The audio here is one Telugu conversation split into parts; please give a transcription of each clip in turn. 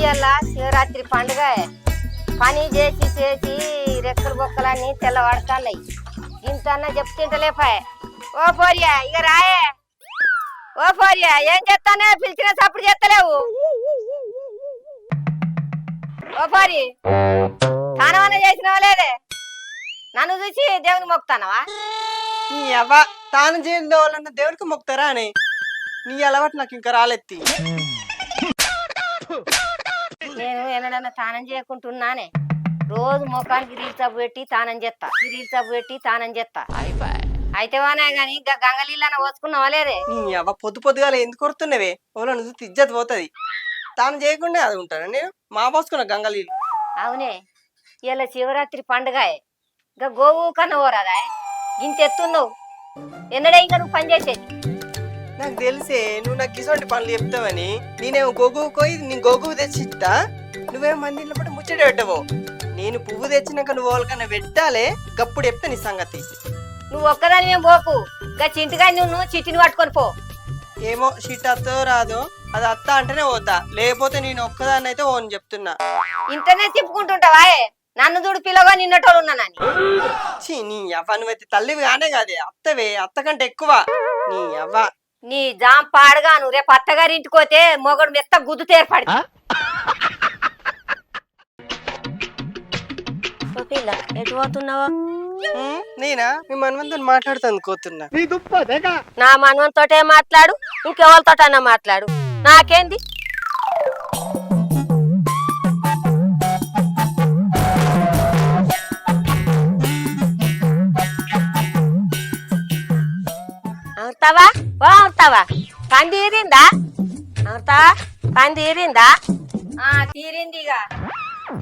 ఇవాళ శివరాత్రి పండుగ పని చేసి చేసి రెక్కలు బొక్కలన్నీ తెల్లవాడుతున్నాయి. ఇంతన్నా చెప్తుంటలేపాయే. ఓ పోరియా ఇక రాయే. ఓ పోరియా ఏం చేస్తానే పిలిచిన సప్పుడు చేస్తలేవు. ఓ పోరి తానమన్నా చేసినవా లేదే? నన్ను చూసి దేవుని మొక్కుతానవా? నీ అవ్వ తాను చేయని వాళ్ళన్న దేవుడికి మొక్కుతారా అని నీ అలవాటు నాకు ఇంకా రాలెత్తి. నేను ఎన్నడన్నా తానం చేయకుంటున్నానే. రోజు ముఖానికి రీల్సప్ పెట్టి తానం చేస్తా, రీల్సప్ పెట్టి తానం చేస్తా. అయితేవానే గాని గంగలీళ్ళన్న పోసుకున్నావా లేదే? నీ అవ్వ పొద్దుగాల ఎందుకు కొడుతున్నవే? ఓళ్ళని చూసి ఇజ్జత్ పోతుంది. తాను చేయకుండా అది ఉంటాను నేను మా పోసుకున్నా గంగలీలు. అవునే ఇలా శివరాత్రి పండుగ గోవు కన్నా ఓరాదా ఇంతెత్తున్నావు. ఎన్నడే ఇంకా నువ్వు పని చేసేది? నాకు తెలిసే నువ్వు నాకు గిసోంటి పనులు చెప్తావని. నేనేమో గోగు పోయి నీ గోగు తెచ్చిస్తా, నువ్వేమో మంది ఇంట్లో పడి ముచ్చట పెట్టవో. నేను పువ్వు తెచ్చినాక నువ్వు వాళ్ళకన్నా పెట్టాలే, గప్పుడు చెప్తా నీ సంగతి. నువ్వు ఒక్కదాని మేము పోకు, ఇంకా చింటిగా నువ్వు చిట్టిని పట్టుకొని పో. ఏమో షిట్ అత్తో రాదో, అది అత్త అంటేనే పోతా, లేకపోతే నేను ఒక్కదాన్ని అయితే ఓని చెప్తున్నా. ఇంటర్నెట్ తిప్పుకుంటుంటావా? నన్ను చూడు పిల్లగా నిన్నటోళ్ళు ఉన్నానని. నీ అవ్వ నువ్వైతే తల్లివి కానే కాదే, అత్తవే, అత్త కంటే ఎక్కువ. నీ అవ్వ నీ జాం పాడుగాను. రేపు అత్తగారి ఇంటికి పోతే మొగడు మెత్త గుద్దు తేర్పడి. ఎటు పోతున్నావా? నేనా మీ మనవంతో మాట్లాడుతాను కోతున్నా. నా మనవంతోటే మాట్లాడు, ఇంకెవరితోటన్నా మాట్లాడు, నాకేంది? అవుతావా ఓ అవుతావా? పని తీరిందా? అవుతావా పని తీరిందా? తీరింది. ఇక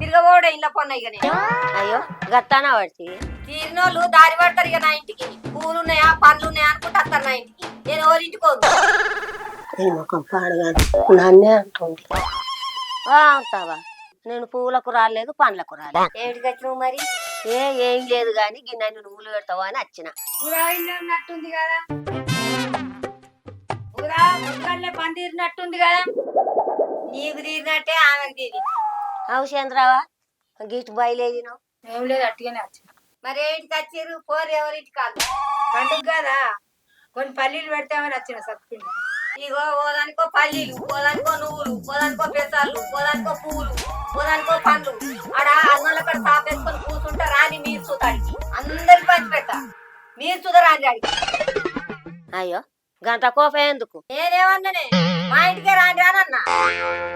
తిరగబోడే ఇంట్లో పొన్న. ఇక నేను అయ్యో గత్తానా పడితే తీరినోళ్ళు దారి పడతారు. ఇక నా ఇంటికి పూలు ఉన్నాయా పండ్లు ఉన్నాయా అనుకుంటా వస్తారు నా ఇంటికి. నేను ఎవరింటికి నన్నే అంటుంది. అవుతావా? నేను పువ్వులకు రాలేదు పండ్లకు రాలేదు. ఏమిటికి వచ్చినావు మరి? ఏం లేదు గాని గిన్నె నువ్వులు పెడతావా అని వచ్చిన. నట్టుంది కదా పని తీరినట్టుంది కదా? నీకు తీరినట్టే ఆమెకు తీరి. అవు చంద్రవా గిట్ బయలేదు ఏం లేదు అట్టుగానే వచ్చి. మరి ఏంటికి వచ్చారు? పోరు ఎవరింటి కాదు పండుగ కదా, కొన్ని పల్లీలు పెడతామని వచ్చిన సత్పిండి. ఇగో ఓదానికో పల్లీలు, ఓదానికో నువ్వులు, ఓదానికో పెసాలు, ఓదానికో పువ్వులు, ఓదానికో పండ్లు. ఆడ అన్నంలో కూడా సాపేసుకొని కూర్చుంటా రాని మీరు చూతాడికి అందరికి పంచి పెట్టా. మీరు చూదా రాని అడిగి. అయ్యో గంట కోపం ఎందుకు? నేనేమన్నానే మా ఇంటికే రాని రానన్నా.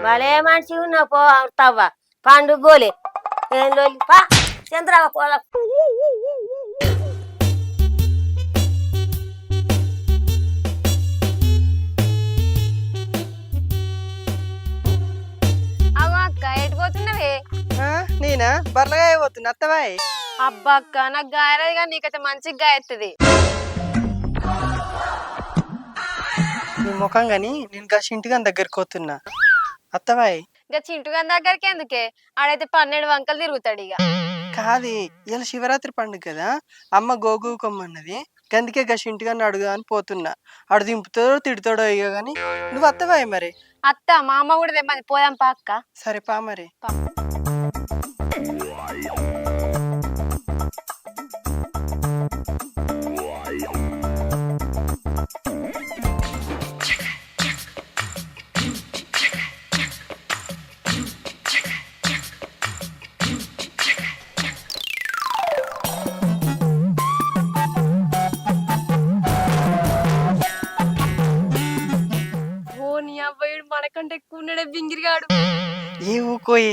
వాళ్ళే మనిషి ఉన్నా పో అవుతావా పండుగ గోలే. ఏం లోలి పా చంద్రవా పోల. అవ్వ అక్క ఎటు పోతున్నవే? నేనా బర్రగా పోతున్నా. అత్తవాయ్ అబ్బా అక్క నాకు గాయలేదు కానీ నీకైతే మంచిగా గాయత్తది. నీ ముఖం గాని నేను గసి ఇంటిగా దగ్గరికి పోతున్నా. అత్తవాయ్ ఇక చింటుగాని దగ్గరికి ఎందుకే? ఆడైతే 12 వంకలు తిరుగుతాడు. ఇక కాదే ఇలా శివరాత్రి పండుగ కదా, అమ్మ గోగు కొమ్మన్నది, గందుకే గసి ఇంటిగా అడుగుదా అని పోతున్నా. ఆడు దింపుతాడో తిడతాడో ఇక గాని నువ్వు అత్తవాయ్ మరి. అత్త మా అమ్మ కూడా తెమ్మని పోదాం పా అక్క. సరే పా మరి. మనకంటే ఎక్కువ ఉన్నాడే బింగిరిగాడు. ఏ ఊకోయి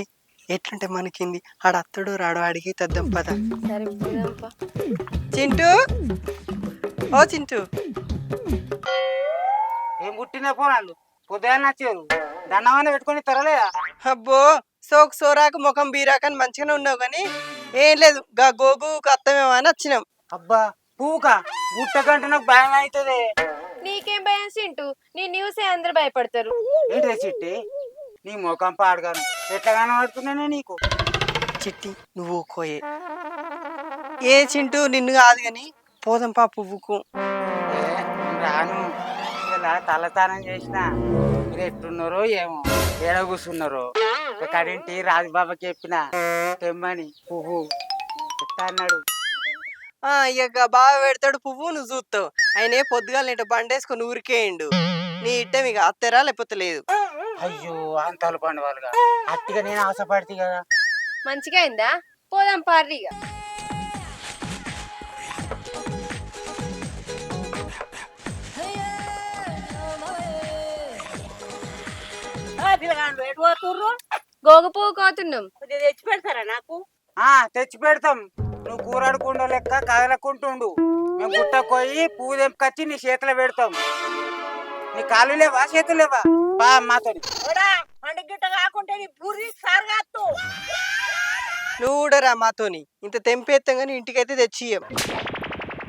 ఎట్లుంటే మనకింది, ఆడ అత్తడు రాడు అడిగి తెద్దాం పద. చింటూ ఓ చింటూ. ఏం పుట్టిన పోనాళ్ళు పొద్దున్న వచ్చారు దండమని పెట్టుకొని తరలేదా? అబ్బో సోకు సోరాకు ముఖం బీరాకని మంచిగానే ఉన్నావు కానీ ఏం లేదు, గా గోగు అత్తమేమో అని వచ్చినాం. అబ్బా పువ్వుకా గుట్ట కంటే నాకు భయం అవుతుంది. నీకేం భయం సింటూ? నీ న్యూసే అందరు భయపడతారు. ఏంటి చిట్టి నీ ముఖం పాడుగాను ఎట్లా కనబడుతున్నానే నీకు? చిట్టి నువ్వు ఊకోయే. ఏ చింటూ నిన్ను కాదు గాని పోదంపా పువ్వుకు. రాను ఇలా తలస్నానం చేసిన మీరు ఎట్టున్నారో ఏమో ఏడ కూర్చున్నారో కడింటి రాజుబాబాకి చెప్పిన తెమ్మని పువ్వు ఎత్తా అన్నాడు. ఇక బాగా పెడతాడు పువ్వు, నువ్వు చూస్తావు. ఆయనే పొద్దుగాల నీట బండేసుకొని ఊరికేయండు. నీ ఇట్టం ఇక అత్తరా లేకపోతే లేదు. అయ్యో అంతాలు పండువాలుగా అట్టిగా నేను ఆశపడితే కదా. మంచిగా అయిందా? పోదాం పార్రీగా. పిల్లగాండ్రు ఎటు పోతుర్రు? గోగు పువ్వు కోతున్నాం. కొద్దిగా తెచ్చి పెడతారా నాకు? తెచ్చి పెడతాం. నువ్వు కూరడుకుండా లెక్క కదలకుంటుండు. మేము గుట్టకు పోయి పువ్వు తెంపుకొచ్చి నీ చేతిలో పెడతాం. నీ కాళ్ళు లేవా చేతులు లేవా? బా మాతో పండుగ గిట్ట కాకుంటే నీ పూరి సార్ కాదు. నువ్వు కూడా రా మాతోని. ఇంత తెంపేస్తాం కానీ ఇంటికైతే తెచ్చియ్యం.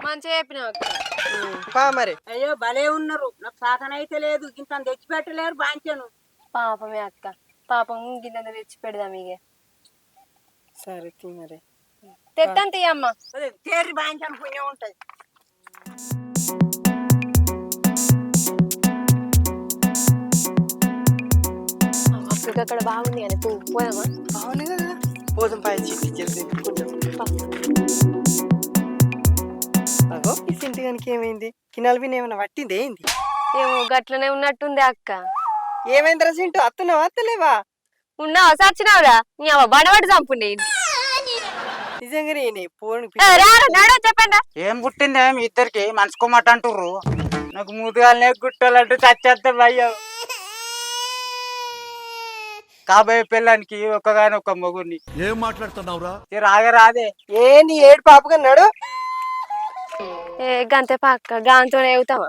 మంచిగా చెప్పినావు అక్క. పా మరి. అయ్యో భలే ఉన్నారు. నాకు సాధన అయితే లేదు, ఇంత తెచ్చి పెట్టలేరు బాంచను. పాపమే అక్క, పాపం గిన్నె తెచ్చి పెడదాం ఇక. సరే మరి తెత్తాను తీయమ్మ. తేరి బాంచను పుణ్యం ఉంటది. అక్కడికి అక్కడ బాగుంది కానీ పువ్వు పోదామా? అవును కదా, పోదాం పాయ చిట్టి కొంచెం. అగో ఈ సింటిగానికి ఏమైంది? కినాలు విని ఏమైనా పట్టింది ఏంది? ఏమో గట్లనే ఉన్నట్టుంది అక్క. ఏమైందిరా సింటు? అత్తన్నావా అత్తలేవా? ఉన్నావా సచ్చినావురా? నీ అవ్వ బడబడి చంపుండే. నిజంగానే పోను. చెప్పండి. ఏం పుట్టింది మీ ఇద్దరికి? మనసుకోమాట అంటుర్రు. నాకు ముదుగాలనే గుట్టాలంటూ చచ్చేస్తే భయ్యా. కాబోయే పిల్లానికి ఒక్కగానే ఒక మొగుడిని. ఏం మాట్లాడుతున్నావురా? రాగరాదే. నీ ఏడు పాపకన్నాడు. గంతే పక్క గాంతో ఎగుతామా?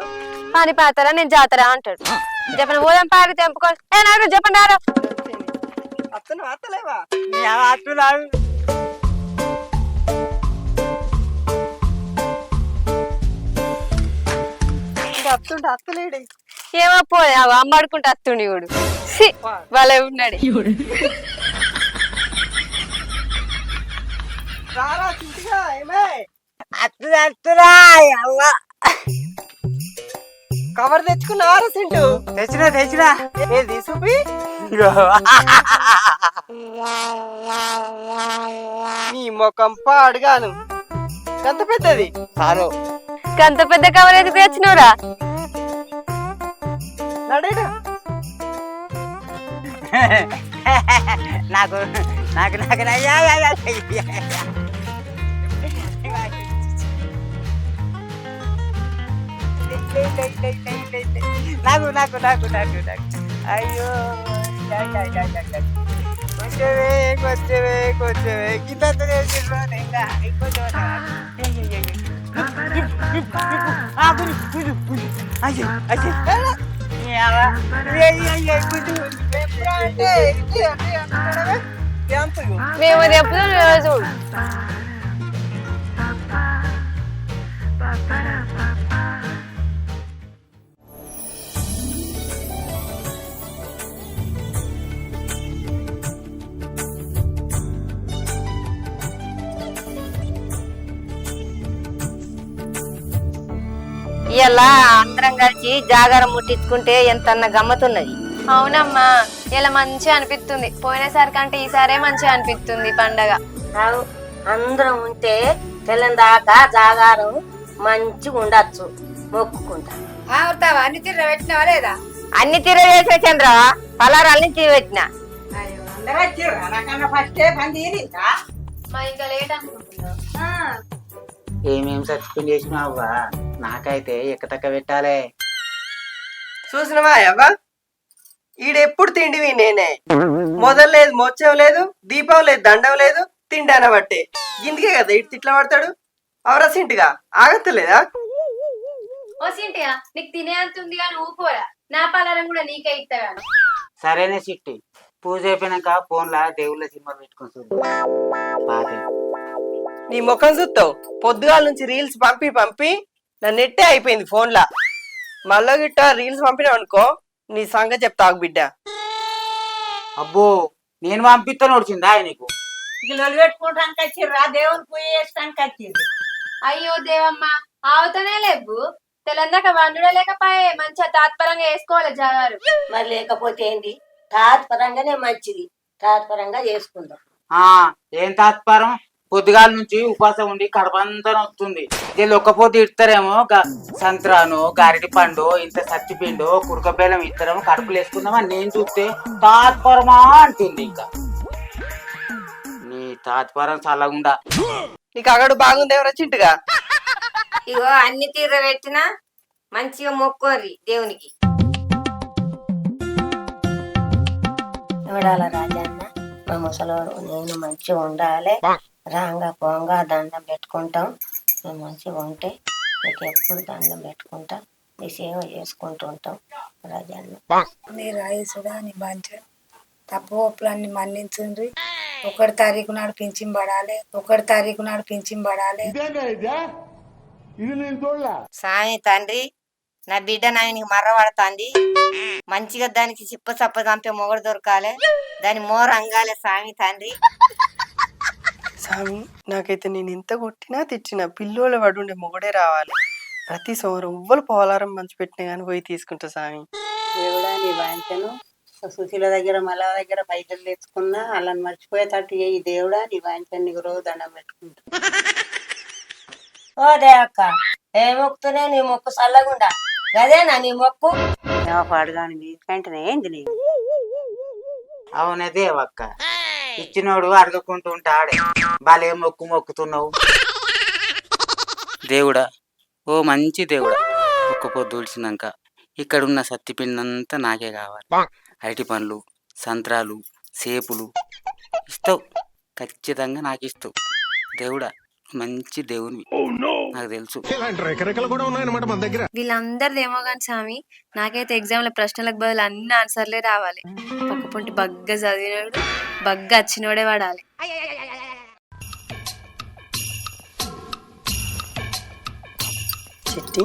పని పాతారా నేను జాతరా అంటాడు. చెప్పండి పోదాం పారి తెంపుకో. చెప్పండి రారు. అత్తను అత్తలేవా? అత్తుంటే అత్తలేడు. ఏమో పోయి అమ్మాడుకుంటే అత్తుండి కూడా వాళ్ళే ఉన్నాడు. రారా చింటిగా ఏమే? కవర్ తెచ్చుకున్నారా సింటు? తెచ్చినా ఏది చూపి. నీ ముఖం పాడుగాను. ఎంత పెద్దది? సారు అంత పెద్ద కవర్ ఎందుకు తెచ్చినవురా? నడేడా నాకు నాకు నాకు నాకు నాకు నాకు నాకు నాకు అయ్యో కొంచెమే కొంచెమే కొంచెమే కింద మేము ఎప్పుడు చూడు. ఇలా అందరం కలిసి జాగారం ముట్టించుకుంటే ఎంత గమ్మతున్నది. అవునమ్మా, ఇలా మంచిగా అనిపిస్తుంది. పోయినసారి కంటే ఈసారే మంచిగా అనిపిస్తుంది పండగ. అందరం ఉంటే తెల్లని దాకా జాగారం మంచిగా ఉండొచ్చు. మొక్కుకుంటా. అన్ని తీర పెట్టినావా లేదా? అన్ని తీర చేసే చంద్ర పలారాలని తీర పెట్టినా. ఇంకా లేట్ అనుకుంటున్నా. ఏమేం సర్టిఫికెట్ చేసినావా? నాకైతే ఎక్కతక్క పెట్టాలే. చూసినవా అవ్వా? ఈడెప్పుడు తిండివి నేనే. మొదలు లేదు, మోచ్చం లేదు, దీపం లేదు, దండం లేదు, తిండాన బట్టే గిందికే కదా ఇటు తిట్ల పడతాడు. అవరా సింటిగా ఆగత్తలేదా? ఓ సింటియా, నీకు తినే అంత ఉంది కానీ ఊకోరా. నా పలారం కూడా నీకే ఇస్తాను. సరేనే చిట్టి, పూజ అయిపోయినాక ఫోన్లా దేవుళ్ళ సినిమా పెట్టుకొని చూద్దాం. నీ ముఖం చూస్తావు. పొద్దుగాల నుంచి రీల్స్ పంపి పంపి నా నెట్టే అయిపోయింది ఫోన్లా. మళ్ళా గిట్ట రీల్స్ పంపినావు అనుకో, నీ సంగతి చెప్తావు బిడ్డ. అబ్బో, నేను పంపిస్తాను వచ్చిందా నీకు? పెట్టుకోవడానికి వచ్చిర్రా? దేవుని పూజ చేసుకోవడానికి వచ్చింది. అయ్యో దేవమ్మ, ఆవుతనే లేవు. తెలంగాణ వండుడే లేకపోయే మంచిగా తాత్పరంగా వేసుకోవాలి జాగారు. మరి లేకపోతే ఏంటి? తాత్పరంగానే మంచిది. తాత్పరంగా చేసుకుందాం. ఏం తాత్పరం? పొద్దుగాల నుంచి ఉపాసం ఉండి కడపంతా వస్తుంది. వీళ్ళు ఒక్కపోతే ఇడతారేమో సంత్రాను గారిడి పండు ఇంత సత్తిపిండు కురకబెల్లం ఇస్తారేమో కడుపులు వేసుకుందామని నేను చూస్తే తాత్పరమా అంటుంది. ఇంకా నీ తాత్పరం చల్లగుండా. నీకు అగడు బాగుంది ఎవరో చింటుగా. ఇగో అన్ని తీర పెట్టినా మంచిగా మొక్కోర్రి దేవునికి. ఎవడాల రాజన్న మా ముసలోడు నేను మంచిగా ఉండాలి, రాంగా పోంగా దండం పెట్టుకుంటాం, మేము మంచిగా ఉంటే నీకు ఎప్పుడు దండం పెట్టుకుంటాం, నీ సేవ చేసుకుంటూ ఉంటాం రాజన్న. నీ రాయేసుడా నీ మంచి తప్పు ఒప్పులన్నీ మన్నించుండ్రి. 1 తారీఖు నాడు పింఛింపడాలి, 1 తారీఖు నాడు పింఛింపడాలి. సామి తండ్రి, నా బిడ్డ నాయనకి మర్రపడుతుంది, మంచిగా దానికి చిప్ప చప్ప చంపే మొగడు దొరకాలి, దాని మోర అంగాలే సామి తండ్రి. స్వామి నాకైతే నేను ఎంత కొట్టినా తెచ్చినా పిల్లోళ్ళు పడుండే మొగడే రావాలి. ప్రతి సోమవారం ఉవ్వలు పోలారం మంచి పెట్టినా కానీ పోయి తీసుకుంటా స్వామి. దేవుడా నీ వాంఛను సుశీల దగ్గర మళ్ళా దగ్గర పైసలు తెచ్చుకున్నా అలా మర్చిపోయేటట్టు ఈ దేవుడా నీ వాంఛను నీకు రోజు దండం పెట్టుకుంటా. ఓ దేవక్క, ఏ మొక్కుతూనే నీ మొక్కు చల్లగుండా, అదేనా నీ మొక్కు? పాడుగాని మీకంటేనే ఏంది నీ అవునే దేవక్క, ఇచ్చినోడు అడగకుంటూ ఉంటాడే బాలే మొక్కుతున్నావు. దేవుడా, ఓ మంచి దేవుడా, ఒక్క పొద్దు ఊడ్చినాక ఇక్కడున్న సత్తిపిండంతా నాకే కావాలి. అరటి పండ్లు, సంత్రాలు, సేపులు ఇస్తావు, ఖచ్చితంగా నాకు ఇస్తావు. దేవుడా, మంచి దేవుని నాకు తెలుసు. వీళ్ళందరిదేమో కానీ స్వామి, నాకైతే ఎగ్జామ్ లో ప్రశ్నలకు బదులు అన్ని ఆన్సర్లే రావాలి. పక్కపుంటి బగ్గా చదివినోడు బగ్గా వచ్చినోడే వాడాలి. చిట్టి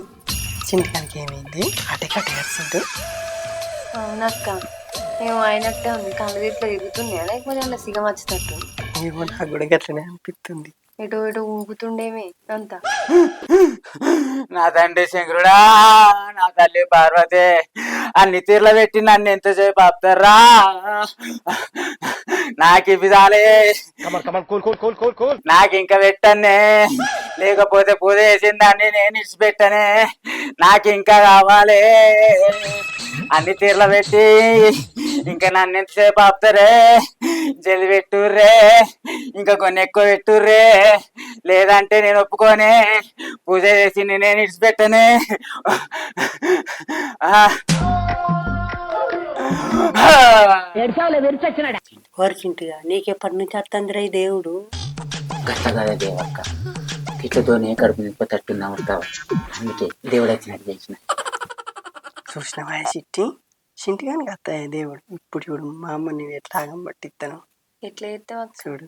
చింటికానికి ఏమైంది? అటెకట్ట ఏడుస్తుంటే. అవునక్క, ఏమో అయినట్టే ఉంది. కళ్ళు ఇట్లా తిరుగుతున్నాయా లేకపోతే అలా సిగం వచ్చినట్టు? ఏమో నాకు కూడా గట్లనే అనిపిస్తుంది. ఎటు ఎటు ఊగుతుండేమే అంతా. నా తండ్రి శంకరుడా, నా తల్లి పార్వతి, అన్ని తీర్ల పెట్టి నన్ను ఎంతసేపు ఆపుతారా? నాకు ఇవి చాలే, నాకు ఇంకా పెట్టనే, లేకపోతే పూజ చేసిందాన్ని నేను ఇడిచిపెట్టనే, నాకు ఇంకా కావాలి. అన్ని తీర్ల పెట్టి ఇంకా నన్ను ఎంతసేపు ఆపుతారే? జల్ది పెట్టుర్రే, ఇంకా కొన్ని ఎక్కువ పెట్టుర్రే, లేదంటే నేను ఒప్పుకోనే, పూజ చేసి నేను ఇడిచిపెట్టనే. వరకింటిగా నీకెప్పటి నుంచి వస్తుందిరా ఈ దేవుడు? గట్ల కదా దేవక్క, ఇట్లతోనే కడుపు నింపతట్టున్నా ఉంటావు, అందుకే దేవుడు వచ్చినట్టు చేసిన. చూసినవా చిట్టి, చింటిగానికి అత్తాయి దేవుడు. ఇప్పుడు చూడు మా అమ్మ నేను ఎట్లా ఆగం పట్టిస్తాను ఎట్లా చేస్తావు చూడు.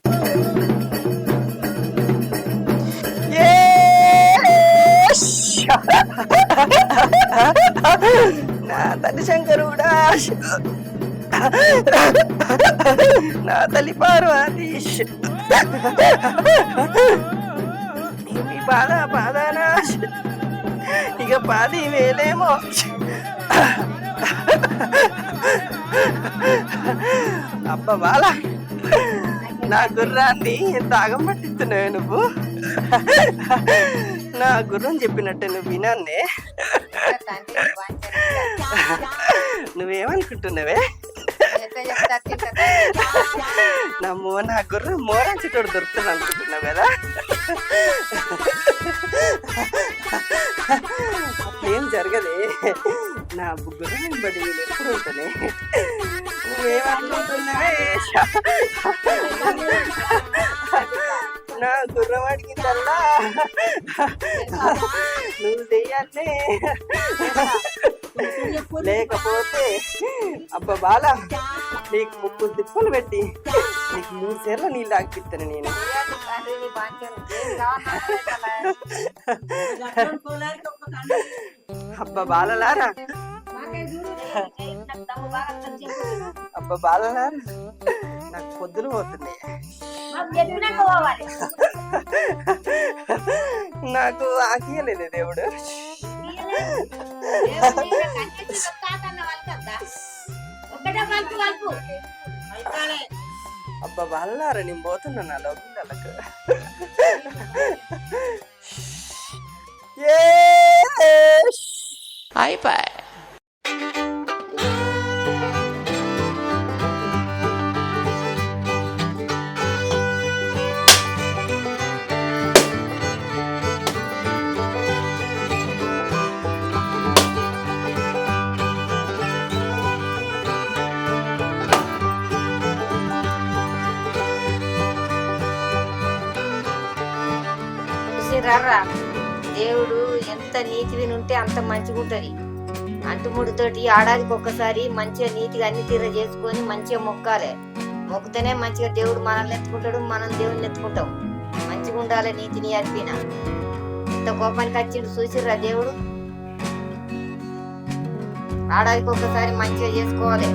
నా తల్లి శంకరుడా, నా తల్లి పార్వతి, నీ బాధనా ఇక పాది వేలేమో. అబ్బా బాల, నా గుర్రాన్ని ఎంత ఆగం పట్టిస్తున్నావే నువ్వు. నా గుర్రం చెప్పినట్టే నువ్వు వినాన్నే. నువ్వేమనుకుంటున్నావే? నా గుర్రం మోరంచేటోడు దొరుకుతుంది అనుకుంటున్నావు కదా? అట్లేం జరగదే, నా గుర్రం బట్టి నేను ఎప్పుడు ఉంటానే. నువ్వేమనుకుంటున్నావే? నా గుర్రం అడిగిందల్లా నువ్వు చెయ్యాలే, లేకపోతే అబ్బా బాల నీకు 3 తిప్పలు పెట్టి నీకు 3 సేర్ల నీళ్ళు ఆగిపిస్తాను నేను. అబ్బా బాలలారా, అబ్బా బాలలారా, నాకు పొద్దున పోతున్నాయి. నాకు ఆకియలేదు దేవుడు. అబ్బా వాళ్ళారా నేను పోతున్నా నా లోకి అయిపోయి చూసిర్రా దేవుడు ఎంత నీతి వినుంటే అంత మంచిగా ఉంటది. అంటుముడితోటి ఆడాదికి ఒక్కసారి మంచిగా నీతిగా అన్ని తీర చేసుకొని మంచిగా మొక్కాలి. మొక్కుతేనే మంచిగా దేవుడు మనల్ని ఎత్తుకుంటాడు, మనం దేవుడిని ఎత్తుకుంటాం. మంచిగా ఉండాలి నీతిని అర్పిన. ఇంత కోపానికి వచ్చిండు చూసిర్రా దేవుడు. ఆడాదికి ఒక్కసారి మంచిగా చేసుకోవాలి.